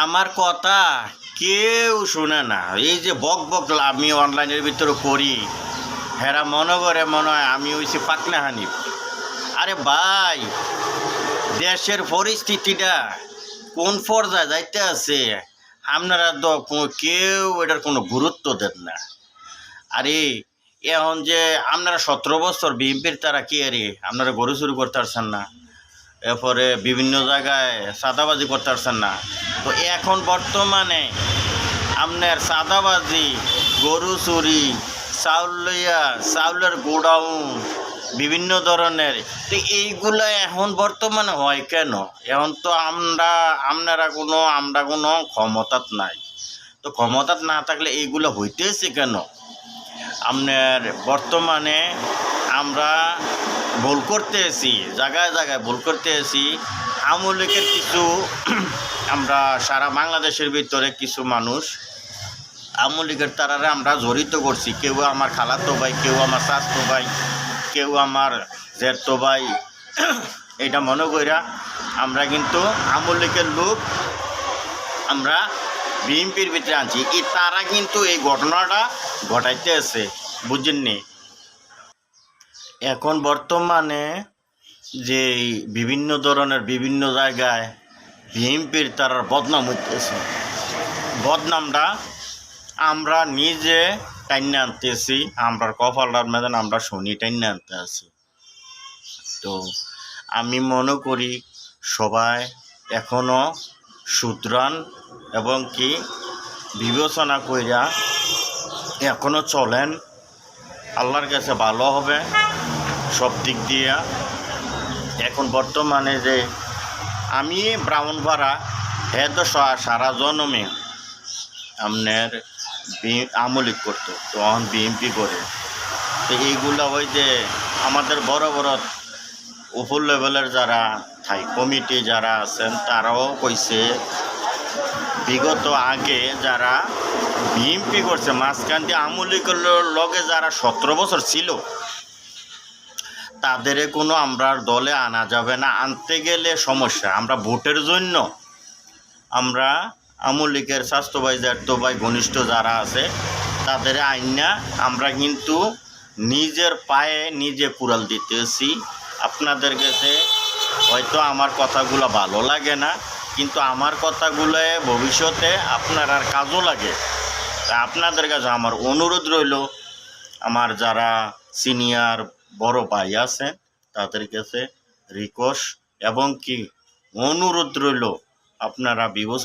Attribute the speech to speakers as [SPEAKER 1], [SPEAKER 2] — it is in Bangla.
[SPEAKER 1] আমার কথা কেউ শুনে না। এই যে বক বক আমি অনলাইনের ভিতরে করি, হেরা মনে করে মনে হয় আমি হইছি পাকনা হানিফ। আরে ভাই, দেশের পরিস্থিতিটা কোন পর্যায়ে যাইতে আছে আপনারা তো কেউ এটার কোনো গুরুত্ব দেন না। আরে এখন যে আপনারা 17 বছর বিএনপির তারা কে রে আপনারা গরু চুরি করতে পারছেন না, এরপরে বিভিন্ন জায়গায় চাঁদাবাজি করতে পারছেন না। তো এখন বর্তমানে আপনার চাঁদাবাজি, গরু চুরি, চাউল লইয়া চাউলের গোডাউন বিভিন্ন ধরনের, তো এইগুলো এখন বর্তমানে হয় কেন? এখন তো আমরা কোনো ক্ষমতাত নাই। তো ক্ষমতাত না থাকলে এইগুলো হইতেছে কেন? আপনার বর্তমানে আমরা ভুল করতে এসি, জায়গায় জায়গায় ভুল করতে এসি। আওয়ামী লীগের কিছু আমরা সারা বাংলাদেশের ভিতরে কিছু মানুষ আওয়ামী লীগের তারারে আমরা জড়িত করছি। কেউ আমার খালাতো ভাই, কেউ আমার চাচতো ভাই, কেউ আমার জেঠতো ভাই। এটা মনে কইরা আমরা কিন্তু আওয়ামী লীগের লোক আমরা বিএনপির ভিতরে আনছি। তারা কিন্তু এই ঘটনাটা ঘটাইতে আছে, বুঝেননি? এখন বর্তমানে যে বিভিন্ন ধরনের বিভিন্ন জায়গায় বিএনপির তারার বদনাম হইতেছে, বদনামটা আমরা নিজে টাইনে আনতেছি। আমরা কপালটার মেদান আমরা শুনি টাইনে আনতে আছি। তো আমি মনে করি সবাই এখনও সুতরাং এবং কি বিবেচনা কইরা এখনও চলেন, আল্লাহর কাছে ভালো হবে সব দিক দিয়া। এখন বর্তমানে যে আমি ব্রাহ্মণপাড়া, হ্যাঁ তো সারা জন্মে আপনার আওয়ামী লীগ করতো, তো এখন বিএনপি করে। তো এইগুলো ওই যে আমাদের বড় বড় উপর লেভেলের যারা থাই কমিটি যারা আছেন তারাও কইছে বিগত আগে যারা বিএনপি করছে, মাঝখান দিয়ে আওয়ামী লীগের লগে যারা 17 বছর ছিল তাদের কোনো আমরা দলে আনা যাবে না। আনতে গেলে সমস্যা। আমরা ভোটের জন্য আমরা আওয়ামী লীগের স্বাস্থ্য ভাই, জ্যাঠতো ভাই, ঘনিষ্ঠ যারা আছে তাদের আইনা আমরা কিন্তু নিজের পায়ে নিজে কুড়াল দিতেছি। আপনাদের কাছে হয়তো আমার কথাগুলো ভালো লাগে না, কিন্তু আমার কথাগুলো ভবিষ্যতে আপনার আর কাজও লাগে। আপনাদের কাছে আমার অনুরোধ রইল, আমার যারা সিনিয়র বড় ভাই আছেন তাদের কাছে রিকোয়েস্ট এবং কি অনুরোধ রইল, আপনারা বিবেচনা